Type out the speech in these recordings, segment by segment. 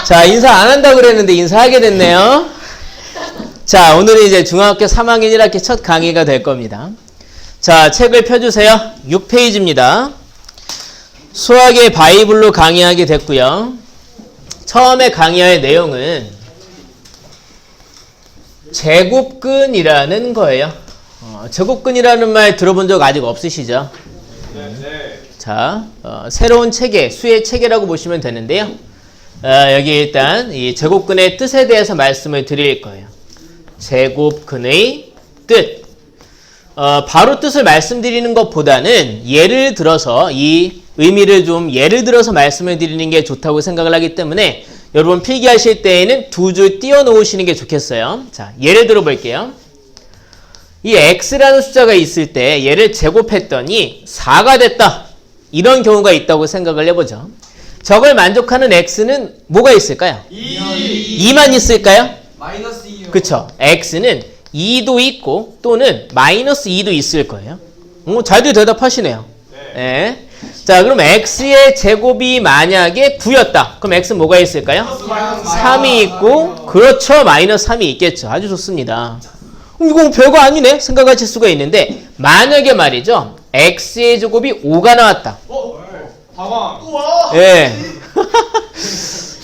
자, 인사 안 한다고 그랬는데 인사하게 됐네요. 자, 오늘은 이제 중학교 3학년 1학기 첫 강의가 될 겁니다. 자, 책을 펴주세요. 6페이지입니다. 수학의 바이블로 강의하게 됐고요. 처음에 강의할 내용은 제곱근이라는 거예요. 제곱근이라는 말 들어본 적 아직 없으시죠? 네. 자, 새로운 체계, 수의 체계라고 보시면 되는데요. 여기 일단 이 제곱근의 뜻에 대해서 말씀을 드릴 거예요. 제곱근의 뜻. 바로 뜻을 말씀드리는 것보다는 예를 들어서 이 의미를 좀 예를 들어서 말씀을 드리는 게 좋다고 생각을 하기 때문에 여러분 필기하실 때에는 두 줄 띄워 놓으시는 게 좋겠어요. 자, 예를 들어 볼게요. 이 x라는 숫자가 있을 때 얘를 제곱했더니 4가 됐다. 이런 경우가 있다고 생각을 해보죠. 저걸 만족하는 x는 뭐가 있을까요? 2만 있을까요? 마이너스 2요. 그쵸. x는 2도 있고 또는 마이너스 2도 있을 거예요. 잘들 대답하시네요. 네. 자, 그럼 x의 제곱이 만약에 9였다. 그럼 x는 뭐가 있을까요? 3이 있고, 그렇죠. 마이너스 3이 있겠죠. 아주 좋습니다. 이거 별거 아니네 생각하실 수가 있는데, 만약에 말이죠, x의 제곱이 5가 나왔다. 당황. 예.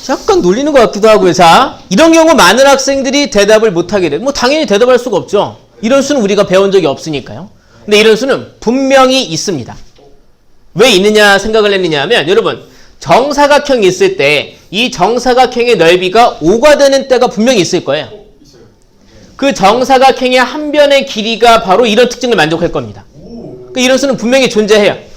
약간 놀리는 것 같기도 하고요. 자, 이런 경우 많은 학생들이 대답을 못하게 돼요. 뭐 당연히 대답할 수가 없죠. 이런 수는 우리가 배운 적이 없으니까요. 근데 이런 수는 분명히 있습니다. 왜 있느냐 생각을 했느냐 하면, 여러분 정사각형이 있을 때 이 정사각형의 넓이가 5가 되는 때가 분명히 있을 거예요. 그 정사각형의 한 변의 길이가 바로 이런 특징을 만족할 겁니다. 그러니까 이런 수는 분명히 존재해요.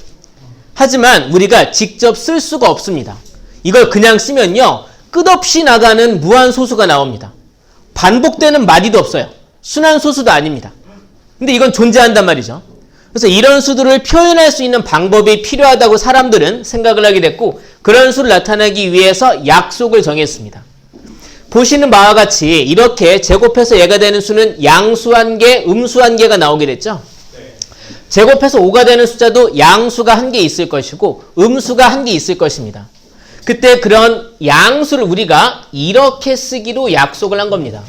하지만 우리가 직접 쓸 수가 없습니다. 이걸 그냥 쓰면요, 끝없이 나가는 무한소수가 나옵니다. 반복되는 마디도 없어요. 순환소수도 아닙니다. 근데 이건 존재한단 말이죠. 그래서 이런 수들을 표현할 수 있는 방법이 필요하다고 사람들은 생각을 하게 됐고, 그런 수를 나타내기 위해서 약속을 정했습니다. 보시는 바와 같이 이렇게 제곱해서 얘가 되는 수는 양수 한 개, 음수 한 개가 나오게 됐죠. 제곱해서 5가 되는 숫자도 양수가 한 개 있을 것이고 음수가 한 개 있을 것입니다. 그때 그런 양수를 우리가 이렇게 쓰기로 약속을 한 겁니다.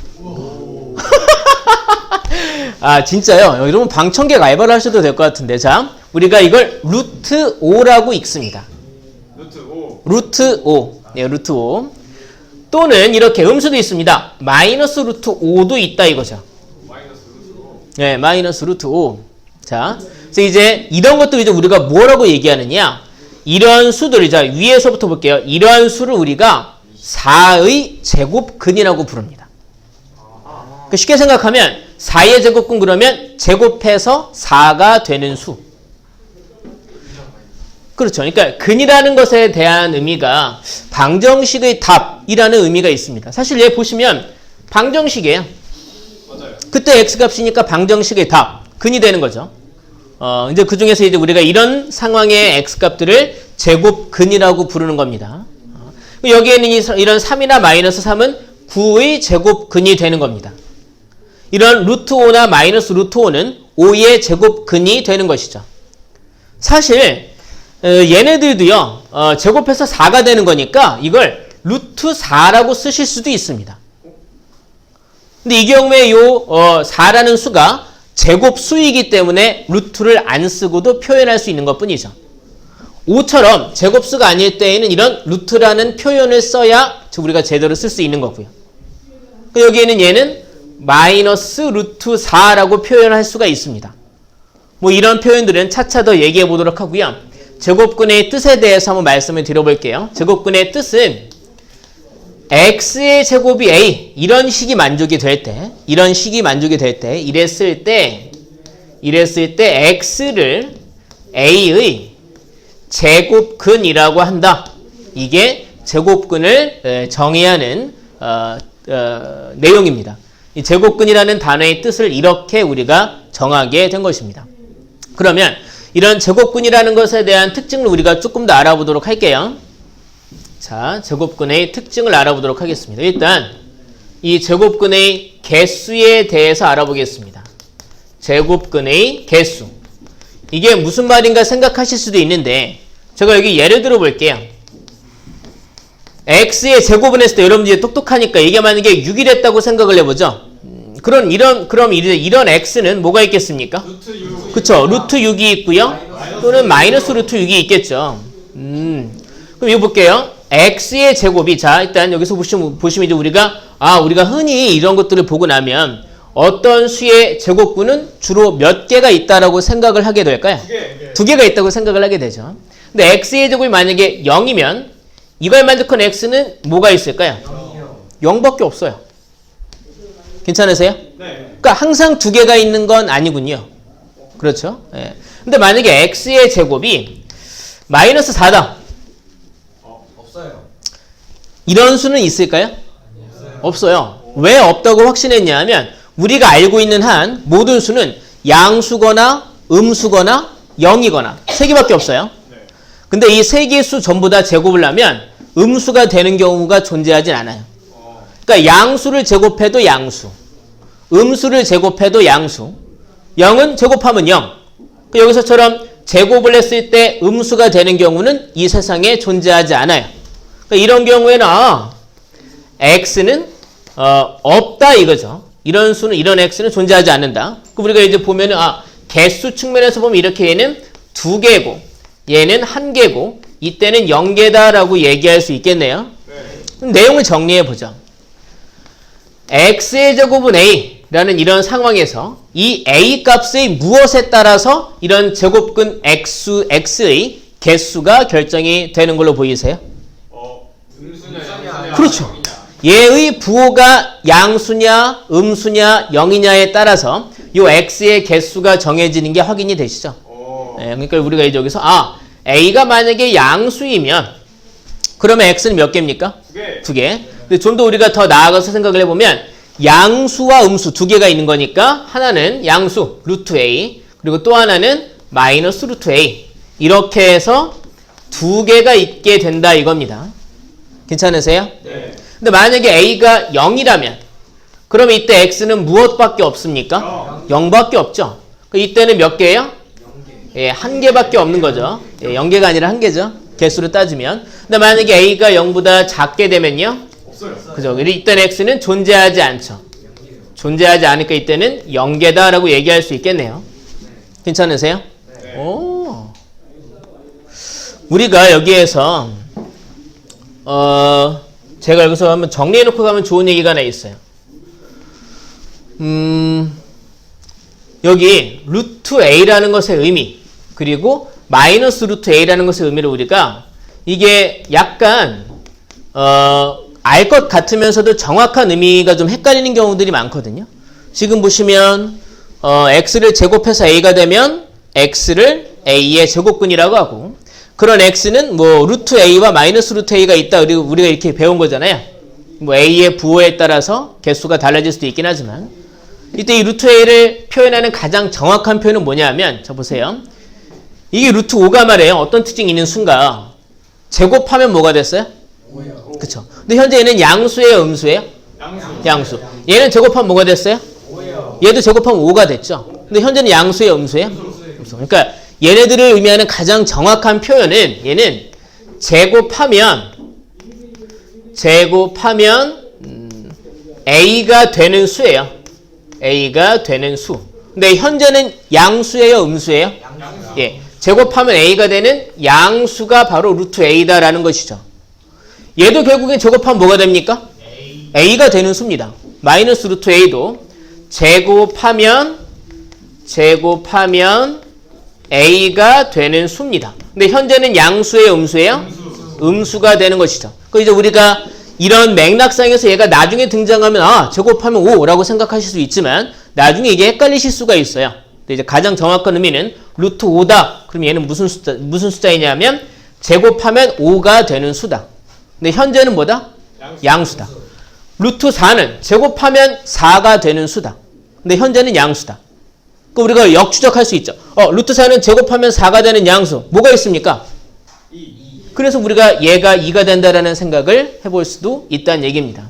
아, 진짜요? 여러분 방청객 알바를 하셔도 될 것 같은데, 자, 우리가 이걸 루트 5라고 읽습니다. 루트 5. 루트 5. 네, 루트 5. 또는 이렇게 음수도 있습니다. 마이너스 루트 5도 있다 이거죠. 마이너스 루트 5. 네, 마이너스 루트 5. 자, 그래서 이제 이런 것들 이제 우리가 뭐라고 얘기하느냐? 이런 수들, 자, 위에서부터 볼게요. 이러한 수를 우리가 4의 제곱근이라고 부릅니다. 그러니까 쉽게 생각하면 4의 제곱근 그러면 제곱해서 4가 되는 수. 그렇죠. 그러니까 근이라는 것에 대한 의미가 방정식의 답이라는 의미가 있습니다. 사실 얘 보시면 방정식이에요. 맞아요. 그때 x값이니까 방정식의 답, 근이 되는 거죠. 이제 그 중에서 이제 우리가 이런 상황의 x값들을 제곱근이라고 부르는 겁니다. 여기에는 이런 3이나 마이너스 3은 9의 제곱근이 되는 겁니다. 이런 루트 5나 마이너스 루트 5는 5의 제곱근이 되는 것이죠. 사실 얘네들도요, 제곱해서 4가 되는 거니까 이걸 루트 4라고 쓰실 수도 있습니다. 근데 이 경우에 요 4라는 수가 제곱수이기 때문에 루트를 안 쓰고도 표현할 수 있는 것 뿐이죠. 5처럼 제곱수가 아닐 때에는 이런 루트라는 표현을 써야 우리가 제대로 쓸 수 있는 거고요. 여기에는 얘는 마이너스 루트 4라고 표현할 수가 있습니다. 뭐 이런 표현들은 차차 더 얘기해 보도록 하고요. 제곱근의 뜻에 대해서 한번 말씀을 드려볼게요. 제곱근의 뜻은 x의 제곱이 a, 이런 식이 만족이 될 때, 이랬을 때 x를 a의 제곱근이라고 한다. 이게 제곱근을 정의해야 하는 내용입니다. 이 제곱근이라는 단어의 뜻을 이렇게 우리가 정하게 된 것입니다. 그러면 이런 제곱근이라는 것에 대한 특징을 우리가 조금 더 알아보도록 할게요. 자, 제곱근의 특징을 알아보도록 하겠습니다. 일단 이 제곱근의 개수에 대해서 알아보겠습니다. 제곱근의 개수. 이게 무슨 말인가 생각하실 수도 있는데, 제가 여기 예를 들어 볼게요. x의 제곱을 했을 때 여러분들이 이제 똑똑하니까 이게 만약에 6이 됐다고 생각을 해보죠. 그럼 이런 x는 뭐가 있겠습니까? 루트 6. 그쵸. 루트 6이 있고요. 또는 마이너스 루트 6이 있겠죠. 그럼 이거 볼게요. x의 제곱이, 자, 일단 여기서 보시면 이제 우리가 흔히 이런 것들을 보고 나면 어떤 수의 제곱근은 주로 몇 개가 있다라고 생각을 하게 될까요? 2개. 두 개가 있다고 생각을 하게 되죠. 근데 x의 제곱이 만약에 0이면 이걸 만족한 x는 뭐가 있을까요? 0밖에 없어요. 괜찮으세요? 네. 그러니까 항상 두 개가 있는 건 아니군요. 그렇죠? 예. 근데 만약에 x의 제곱이 마이너스 4다. 없어요. 이런 수는 있을까요? 없어요. 왜 없다고 확신했냐 하면 우리가 알고 있는 한 모든 수는 양수거나 음수거나 0이거나 세 개밖에 없어요. 네. 근데 이 세 개의 수 전부 다 제곱을 하면 음수가 되는 경우가 존재하진 않아요. 그러니까 양수를 제곱해도 양수, 음수를 제곱해도 양수, 0은 제곱하면 0. 여기서처럼 제곱을 했을 때 음수가 되는 경우는 이 세상에 존재하지 않아요. 그러니까 이런 경우에는 x는 없다 이거죠. 이런 수는, 이런 x는 존재하지 않는다. 우리가 이제 보면은 개수 측면에서 보면 이렇게 얘는 2개고 얘는 1개고 이때는 0개다라고 얘기할 수 있겠네요. 그럼 내용을 정리해 보죠. x의 제곱은 a라는 이런 상황에서 이 a 값의 무엇에 따라서 이런 제곱근 x의 개수가 결정이 되는 걸로 보이세요? 음수냐, 양수냐. 그렇죠. 얘의 부호가 양수냐 음수냐 0이냐에 따라서 이 x의 개수가 정해지는 게 확인이 되시죠? 네, 그러니까 우리가 이제 여기서 a가 만약에 양수이면 그러면 x는 몇 개입니까? 2개. 2개. 근데 좀 더 우리가 더 나아가서 생각을 해보면 양수와 음수 2개가 있는 거니까 하나는 양수 루트 a 그리고 또 하나는 마이너스 루트 a 이렇게 해서 2개가 있게 된다 이겁니다. 괜찮으세요? 네. 근데 만약에 a가 0이라면 그러면 이때 x는 무엇밖에 없습니까? 0밖에 없죠. 이때는 몇 개예요? 0개. 예, 1개밖에 없는 거죠. 예, 0개가 아니라 1개죠. 개수로 따지면. 근데 만약에 a가 0보다 작게 되면요? 없어요. 그죠? 이때는 x는 존재하지 않죠. 존재하지 않으니까 이때는 0개다라고 얘기할 수 있겠네요. 괜찮으세요? 네. 오. 우리가 여기에서 제가 여기서 한번 정리해놓고 가면 좋은 얘기가 하나 있어요. 여기 루트 a라는 것의 의미 그리고 마이너스 루트 a라는 것의 의미를 우리가 이게 약간 알 것 같으면서도 정확한 의미가 좀 헷갈리는 경우들이 많거든요. 지금 보시면 x를 제곱해서 a가 되면 x를 a의 제곱근이라고 하고 그런 x는 뭐 루트 a와 마이너스 루트 a가 있다 우리가 이렇게 배운 거잖아요. 뭐 a의 부호에 따라서 개수가 달라질 수도 있긴 하지만 이때 이 루트 a를 표현하는 가장 정확한 표현은 뭐냐면 자 보세요. 이게 루트 5가 말이에요. 어떤 특징이 있는 수인가? 제곱하면 뭐가 됐어요? 5요. 그쵸. 근데 현재 얘는 양수예요, 음수예요? 양수. 얘는 제곱하면 뭐가 됐어요? 5요. 얘도 제곱하면 5가 됐죠. 근데 현재는 양수예요, 음수예요? 음수. 그러니까 얘네들을 의미하는 가장 정확한 표현은 얘는 제곱하면 a가 되는 수예요. a가 되는 수. 근데 현재는 양수예요, 음수예요? 양수. 예. 제곱하면 a가 되는 양수가 바로 루트 a다라는 것이죠. 얘도 결국엔 제곱하면 뭐가 됩니까? a가 되는 수입니다. 마이너스 루트 a도 제곱하면 a가 되는 수입니다. 근데 현재는 양수예요, 음수예요? 음수가 되는 것이죠. 그 이제 우리가 이런 맥락상에서 얘가 나중에 등장하면 제곱하면 5라고 생각하실 수 있지만 나중에 이게 헷갈리실 수가 있어요. 근데 이제 가장 정확한 의미는 루트 5다. 그럼 얘는 무슨 숫자이냐면 제곱하면 5가 되는 수다. 근데 현재는 뭐다? 양수다. 루트 4는 제곱하면 4가 되는 수다. 근데 현재는 양수다. 그 우리가 역추적할 수 있죠. 루트 4는 제곱하면 4가 되는 양수. 뭐가 있습니까? 2. 그래서 우리가 얘가 2가 된다라는 생각을 해볼 수도 있다는 얘기입니다.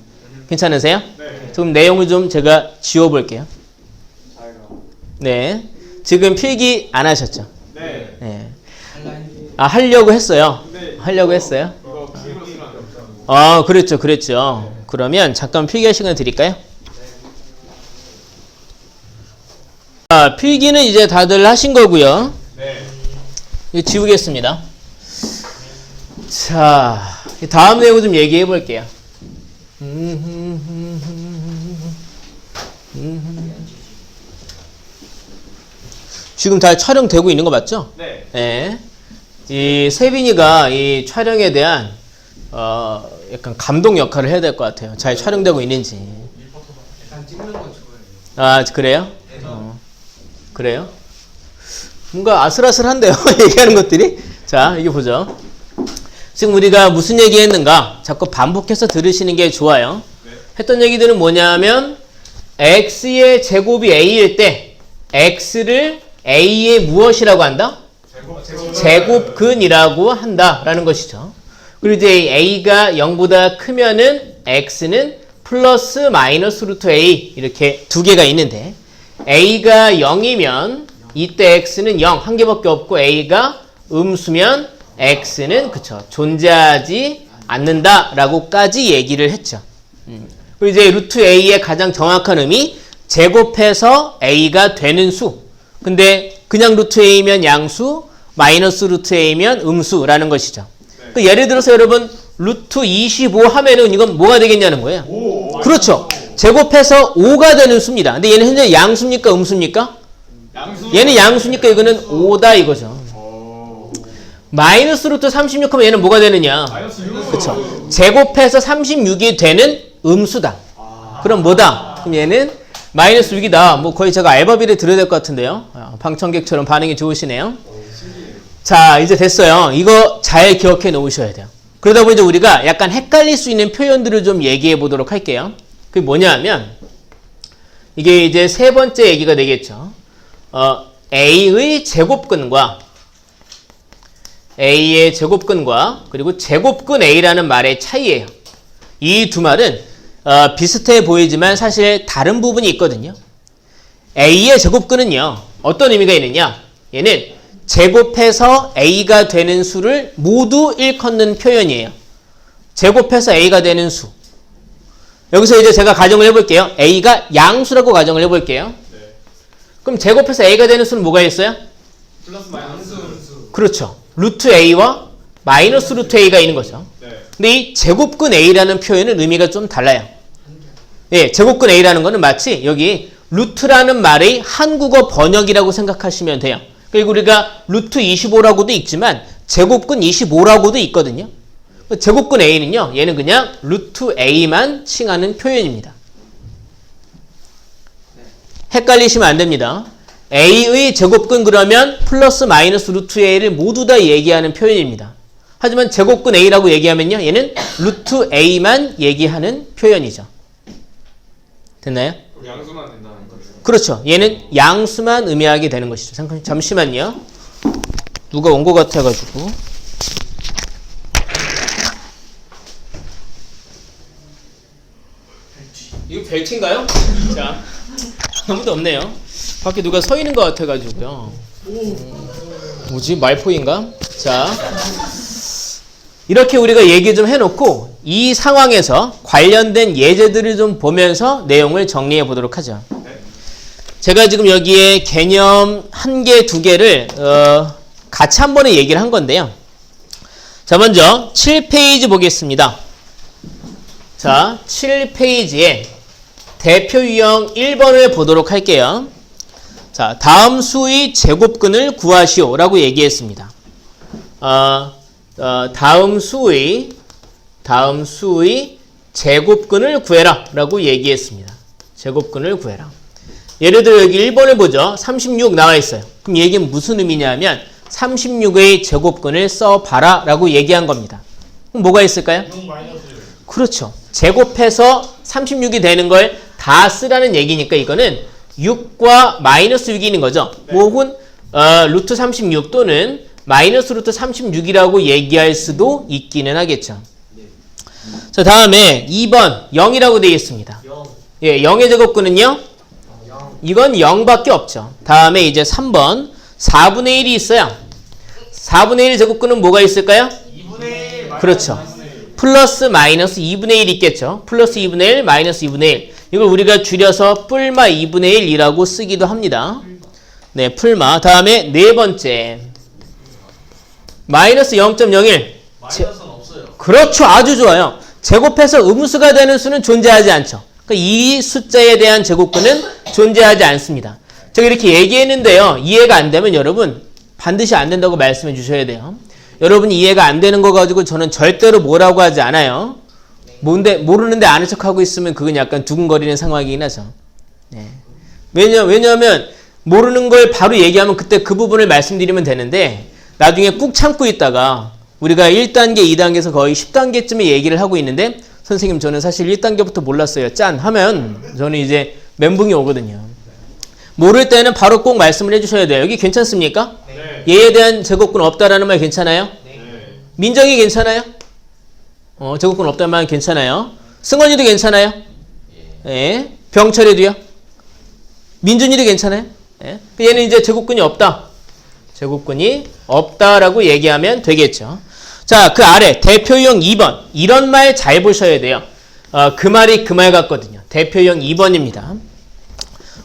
괜찮으세요? 네. 그럼 내용을 좀 제가 지워볼게요. 잘 가. 네. 지금 필기 안 하셨죠? 네. 네. 하려고 했어요. 네. 하려고 했어요. 이거 기로 쓰면 그랬죠, 그랬죠. 그러면 잠깐 필기할 시간 드릴까요? 자, 필기는 이제 다들 하신 거고요. 네. 이거 지우겠습니다. 자, 다음 내용 좀 얘기해 볼게요. 지금 다 촬영되고 있는 거 맞죠? 네. 네. 이 세빈이가 이 촬영에 대한 약간 감독 역할을 해야 될 것 같아요. 잘 촬영되고 있는지. 약간 찍는 건 좋아해요. 아, 그래요? 그래요? 뭔가 아슬아슬한데요. 얘기하는 것들이. 자, 이게 보죠. 지금 우리가 무슨 얘기 했는가? 자꾸 반복해서 들으시는 게 좋아요. 네. 했던 얘기들은 뭐냐면 x의 제곱이 a일 때 x를 a의 무엇이라고 한다? 제곱근이라고 한다라는 것이죠. 그리고 이제 a가 0보다 크면은 x는 플러스 마이너스 루트 a 이렇게 두 개가 있는데 a가 0이면 이때 x는 0 한 개밖에 없고 a가 음수면 x는 그쵸 존재하지 않는다라고까지 얘기를 했죠. 그리고 이제 루트 a의 가장 정확한 의미 제곱해서 a가 되는 수. 근데 그냥 루트 a면 양수, 마이너스 루트 a면 음수라는 것이죠. 그 예를 들어서 여러분 루트 25 하면은 이건 뭐가 되겠냐는 거예요. 그렇죠. 제곱해서 5가 되는 수입니다. 근데 얘는 현재 양수입니까 음수입니까? 양수. 얘는 양수니까 이거는 5다 이거죠. 마이너스 루트 36 하면 얘는 뭐가 되느냐? 마이너스 6. 그렇죠. 제곱해서 36이 되는 음수다. 그럼 뭐다? 그럼 얘는 마이너스 6이다. 뭐 거의 제가 알바비를 들어야 될 것 같은데요. 방청객처럼 반응이 좋으시네요. 자, 이제 됐어요. 이거 잘 기억해 놓으셔야 돼요. 그러다 보니 이제 우리가 약간 헷갈릴 수 있는 표현들을 좀 얘기해 보도록 할게요. 그게 뭐냐 하면 이게 이제 세 번째 얘기가 되겠죠. A의 제곱근과 A의 제곱근과 그리고 제곱근 A라는 말의 차이예요. 이 두 말은 비슷해 보이지만 사실 다른 부분이 있거든요. A의 제곱근은요. 어떤 의미가 있느냐? 얘는 제곱해서 A가 되는 수를 모두 일컫는 표현이에요. 제곱해서 A가 되는 수. 여기서 이제 제가 가정을 해볼게요. A가 양수라고 가정을 해볼게요. 네. 그럼 제곱해서 A가 되는 수는 뭐가 있어요? 플러스 마이너스. 그렇죠. 루트 A와 마이너스 루트 A가 있는 거죠. 네. 근데 이 제곱근 A라는 표현은 의미가 좀 달라요. 예, 제곱근 A라는 거는 마치 여기 루트라는 말의 한국어 번역이라고 생각하시면 돼요. 그리고 우리가 루트 25라고도 있지만 제곱근 25라고도 있거든요. 제곱근 A는요. 얘는 그냥 루트 A만 칭하는 표현입니다. 헷갈리시면 안 됩니다. A의 제곱근 그러면 플러스 마이너스 루트 A를 모두 다 얘기하는 표현입니다. 하지만 제곱근 A라고 얘기하면요. 얘는 루트 A만 얘기하는 표현이죠. 됐나요? 양수만 된다는 거죠. 그렇죠. 얘는 양수만 의미하게 되는 것이죠. 잠시만요. 누가 온 것 같아가지고. 이거 벨트인가요? 자, 아무도 없네요. 밖에 누가 서 있는 것 같아가지고요. 뭐지? 말포인가? 자, 이렇게 우리가 얘기 좀 해놓고 이 상황에서 관련된 예제들을 좀 보면서 내용을 정리해 보도록 하죠. 제가 지금 여기에 개념 한 개, 두 개를 같이 한 번에 얘기를 한 건데요. 자, 먼저 7페이지 보겠습니다. 자, 7페이지에 대표 유형 1번을 보도록 할게요. 자, 다음 수의 제곱근을 구하시오 라고 얘기했습니다. 다음 수의 제곱근을 구해라 라고 얘기했습니다. 제곱근을 구해라. 예를 들어 여기 1번을 보죠. 36 나와 있어요. 그럼 이 얘기는 무슨 의미냐면 36의 제곱근을 써봐라 라고 얘기한 겁니다. 그럼 뭐가 있을까요? 그렇죠. 제곱해서 36이 되는 걸 다 쓰라는 얘기니까 이거는 6과 마이너스 6이 있는 거죠. 네. 혹은 루트 36 또는 마이너스 루트 36이라고 얘기할 수도 있기는 하겠죠. 자, 다음에 2번 0이라고 되어 있습니다. 예, 0의 제곱근은요? 이건 0밖에 없죠. 다음에 이제 3번 4분의 1이 있어요. 4분의 1 제곱근은 뭐가 있을까요? 2분의 1. 그렇죠. 플러스 마이너스 2분의 1 있겠죠. 플러스 2분의 1, 마이너스 2분의 1. 이걸 우리가 줄여서 풀마 2분의 1이라고 쓰기도 합니다. 네, 풀마. 다음에 네 번째. 마이너스 0.01. 마이너스는 없어요. 그렇죠. 아주 좋아요. 제곱해서 음수가 되는 수는 존재하지 않죠. 그러니까 이 숫자에 대한 제곱근은 존재하지 않습니다. 제가 이렇게 얘기했는데요. 이해가 안 되면 여러분 반드시 안 된다고 말씀해 주셔야 돼요. 여러분이 이해가 안 되는 거 가지고 저는 절대로 뭐라고 하지 않아요. 모르는데 아는 척하고 있으면 그건 약간 두근거리는 상황이긴 하죠. 네. 왜냐하면 모르는 걸 바로 얘기하면 그때 그 부분을 말씀드리면 되는데 나중에 꾹 참고 있다가 우리가 1단계, 2단계에서 거의 10단계쯤에 얘기를 하고 있는데 선생님 저는 사실 1단계부터 몰랐어요. 짠! 하면 저는 이제 멘붕이 오거든요. 모를 때는 바로 꼭 말씀을 해주셔야 돼요. 여기 괜찮습니까? 네. 얘에 대한 제곱근 없다라는 말 괜찮아요? 네. 민정이 괜찮아요? 제곱근 없다는 말 괜찮아요? 승원이도 괜찮아요? 예. 병철이도요? 민준이도 괜찮아요? 예. 얘는 이제 제곱근이 없다. 제곱근이 없다라고 얘기하면 되겠죠. 자, 그 아래 대표형 2번. 이런 말 잘 보셔야 돼요. 그 말이 그 말 같거든요. 대표형 2번입니다.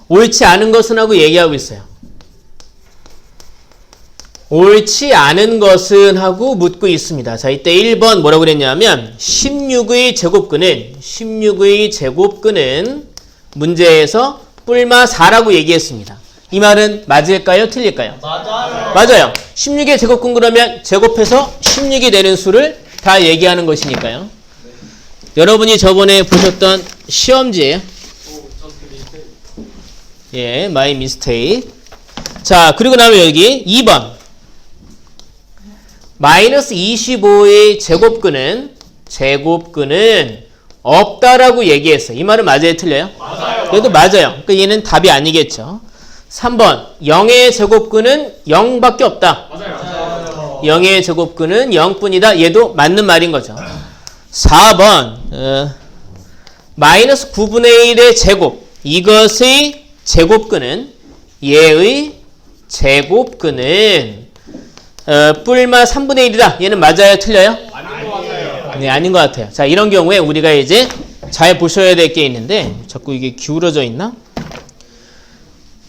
옳지 않은 것은 하고 얘기하고 있어요. 옳지 않은 것은 하고 묻고 있습니다. 자, 이때 1번 뭐라고 그랬냐면 16의 제곱근은 문제에서 뿔마 4라고 얘기했습니다. 이 말은 맞을까요? 틀릴까요? 맞아요. 16의 제곱근 그러면 제곱해서 16이 되는 수를 다 얘기하는 것이니까요. 여러분이 저번에 보셨던 시험지예요. 예, my mistake. 자, 그리고 나면 여기 2번. 마이너스 25의 제곱근은 없다라고 얘기했어요. 이 말은 맞아요? 틀려요? 맞아요. 그래도 맞아요. 그러니까 얘는 답이 아니겠죠. 3번. 0의 제곱근은 0밖에 없다. 맞아요. 0의 제곱근은 0뿐이다. 얘도 맞는 말인 거죠. 4번. 마이너스 9분의 1의 제곱. 이것의 제곱근은 얘의 제곱근은 뿔마 3분의 1이다. 얘는 맞아요? 틀려요? 아닌 것 같아요. 네, 아닌 것 같아요. 자, 이런 경우에 우리가 이제 잘 보셔야 될 게 있는데 자꾸 이게 기울어져 있나?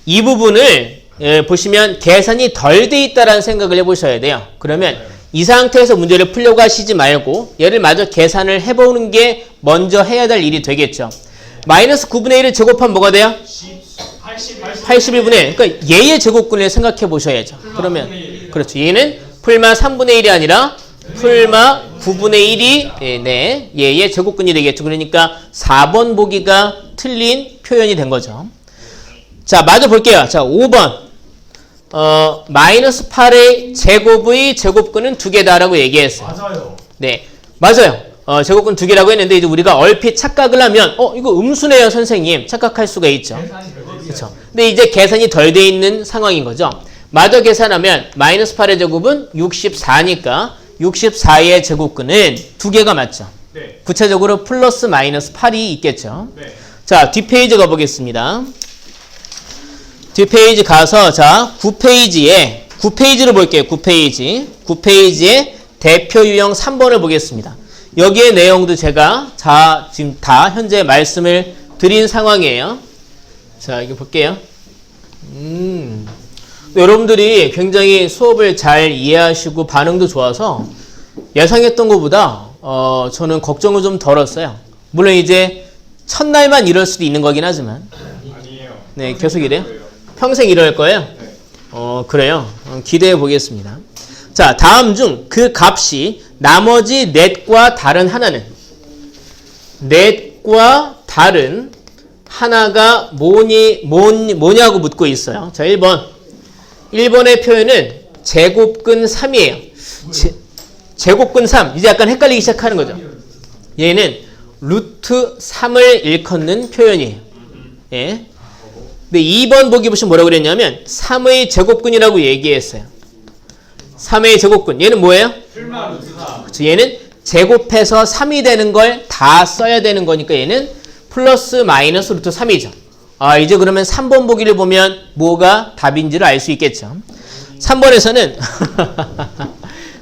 이 부분을 보시면 계산이 덜 돼 있다라는 생각을 해보셔야 돼요. 그러면 이 상태에서 문제를 풀려고 하시지 말고 얘를 마저 계산을 해보는 게 먼저 해야 될 일이 되겠죠. 마이너스 9분의 1을 제곱하면 뭐가 돼요? 81분의 1. 그러니까 얘의 제곱근을 생각해 보셔야죠. 그러면 그렇죠. 얘는 풀마 3분의 1이 아니라 풀마 9분의 1이 네, 얘의 제곱근이 되겠죠. 그러니까 4번 보기가 틀린 표현이 된 거죠. 자, 마저 볼게요. 자, 5번. 마이너스 8의 제곱의 제곱근은 2개다라고 얘기했어요. 맞아요. 네, 맞아요. 제곱근 2개라고 했는데 이제 우리가 얼핏 착각을 하면 이거 음수네요, 선생님. 착각할 수가 있죠. 그렇죠. 근데 이제 계산이 덜 돼 있는 상황인 거죠. 마저 계산하면 마이너스 8의 제곱은 64니까 64의 제곱근은 2개가 맞죠. 네. 구체적으로 플러스 마이너스 8이 있겠죠. 네. 자, 뒷페이지 가보겠습니다. 뒷페이지 가서 자 9페이지를 볼게요. 9페이지에 대표 유형 3번을 보겠습니다. 여기의 내용도 제가 지금 다 현재 말씀을 드린 상황이에요. 자, 이거 볼게요. 여러분들이 굉장히 수업을 잘 이해하시고 반응도 좋아서 예상했던 것보다 저는 걱정을 좀 덜었어요. 물론 이제 첫날만 이럴 수도 있는 거긴 하지만 아니에요. 네, 계속 이래요? 평생 이럴 거예요? 그래요. 기대해 보겠습니다. 자, 다음 중 그 값이 나머지 넷과 다른 하나는 넷과 다른 하나가 뭐냐고 묻고 있어요. 자, 1번의 표현은 제곱근 3이에요. 제곱근 3. 이제 약간 헷갈리기 시작하는 거죠. 얘는 루트 3을 일컫는 표현이에요. 예. 근데 2번 보기 보시면 뭐라고 그랬냐면 3의 제곱근이라고 얘기했어요. 3의 제곱근. 얘는 뭐예요? 풀마 루트 4. 그렇죠. 얘는 제곱해서 3이 되는 걸 다 써야 되는 거니까 얘는 플러스 마이너스 루트 3이죠. 이제 그러면 3번 보기를 보면 뭐가 답인지를 알 수 있겠죠. 3번에서는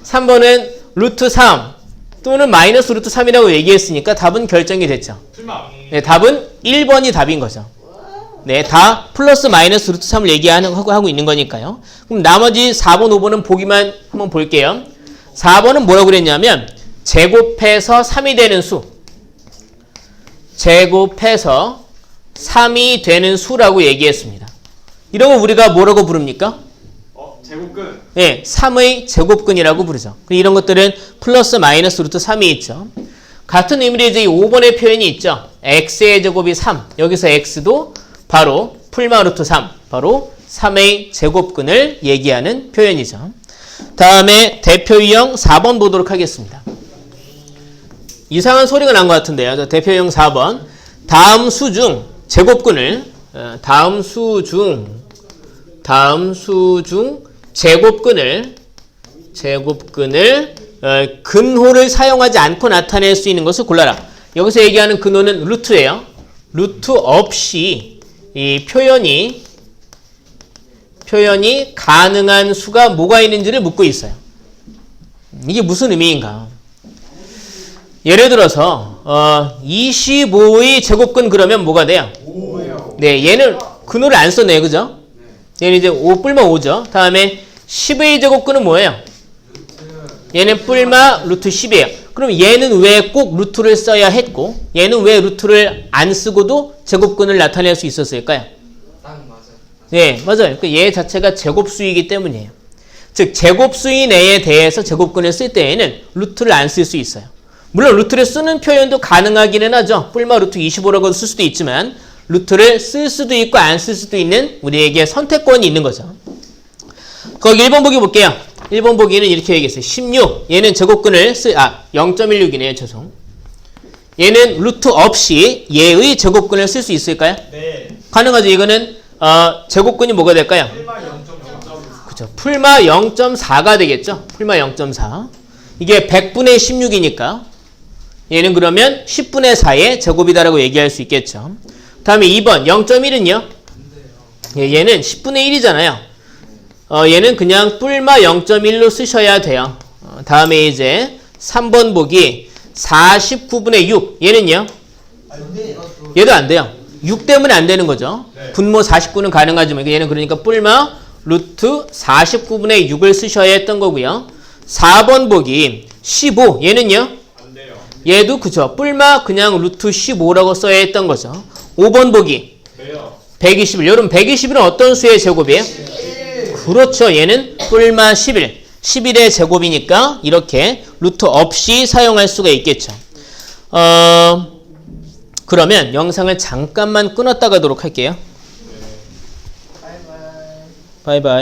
3번은 루트 3 또는 마이너스 루트 3이라고 얘기했으니까 답은 결정이 됐죠. 틀마. 네, 답은 1번이 답인 거죠. 네, 다 플러스 마이너스 루트 3을 얘기하고 있는 거니까요. 그럼 나머지 4번, 5번은 보기만 한번 볼게요. 4번은 뭐라고 그랬냐면 제곱해서 3이 되는 수. 제곱해서 3이 되는 수라고 얘기했습니다. 이런 거 우리가 뭐라고 부릅니까? 제곱근. 네, 3의 제곱근이라고 부르죠. 이런 것들은 플러스 마이너스 루트 3이 있죠. 같은 의미로 이제 이 5번의 표현이 있죠. x의 제곱이 3. 여기서 x도 바로 풀마 루트 3. 바로 3의 제곱근을 얘기하는 표현이죠. 다음에 대표 유형 4번 보도록 하겠습니다. 이상한 소리가 난 것 같은데요. 대표 유형 4번. 다음 수 중 제곱근을 다음 수 중 제곱근을 근호를 사용하지 않고 나타낼 수 있는 것을 골라라. 여기서 얘기하는 근호는 루트예요. 루트 없이 이 표현이 가능한 수가 뭐가 있는지를 묻고 있어요. 이게 무슨 의미인가? 예를 들어서 25의 제곱근 그러면 뭐가 돼요? 5예요. 네, 얘는 근호를 안 썼네요. 그죠? 얘는 이제 5 뿔마 5죠. 다음에 10의 제곱근은 뭐예요? 얘는 뿔마 루트 10이에요. 그럼 얘는 왜 꼭 루트를 써야 했고 얘는 왜 루트를 안 쓰고도 제곱근을 나타낼 수 있었을까요? 딱 맞아요. 네, 맞아요. 얘 자체가 제곱수이기 때문이에요. 즉 제곱수인 애에 대해서 제곱근을 쓸 때에는 루트를 안 쓸 수 있어요. 물론 루트를 쓰는 표현도 가능하기는 하죠. 뿔마 루트 25라고 쓸 수도 있지만 루트를 쓸 수도 있고 안 쓸 수도 있는 우리에게 선택권이 있는 거죠. 거기 1번 보기 볼게요. 1번 보기는 이렇게 얘기했어요. 16. 얘는 제곱근을 0.16이네요. 죄송. 얘는 루트 없이 얘의 제곱근을 쓸 수 있을까요? 네. 가능하죠. 이거는 제곱근이 뭐가 될까요? 틀마 0.0. 그죠. 풀마 0.4가 되겠죠. 풀마 0.4. 이게 100분의 16이니까 얘는 그러면 10분의 4의 제곱이다라고 얘기할 수 있겠죠. 다음에 2번 0.1은요? 얘는 10분의 1이잖아요. 얘는 그냥 뿔마 0.1로 쓰셔야 돼요. 다음에 이제 3번 보기 49분의 6. 얘는요? 얘도 안 돼요. 6 때문에 안 되는 거죠. 네. 분모 49는 가능하지만 얘는 그러니까 뿔마 루트 49분의 6을 쓰셔야 했던 거고요. 4번 보기 15. 얘는요? 안 돼요. 얘도 그죠. 뿔마 그냥 루트 15라고 써야 했던 거죠. 5번 보기 돼요. 121. 여러분 121은 어떤 수의 제곱이에요? 그렇죠. 얘는 뿔마 11. 11의 제곱이니까 이렇게 루트 없이 사용할 수가 있겠죠. 그러면 영상을 잠깐만 끊었다 가도록 할게요. 바이바이.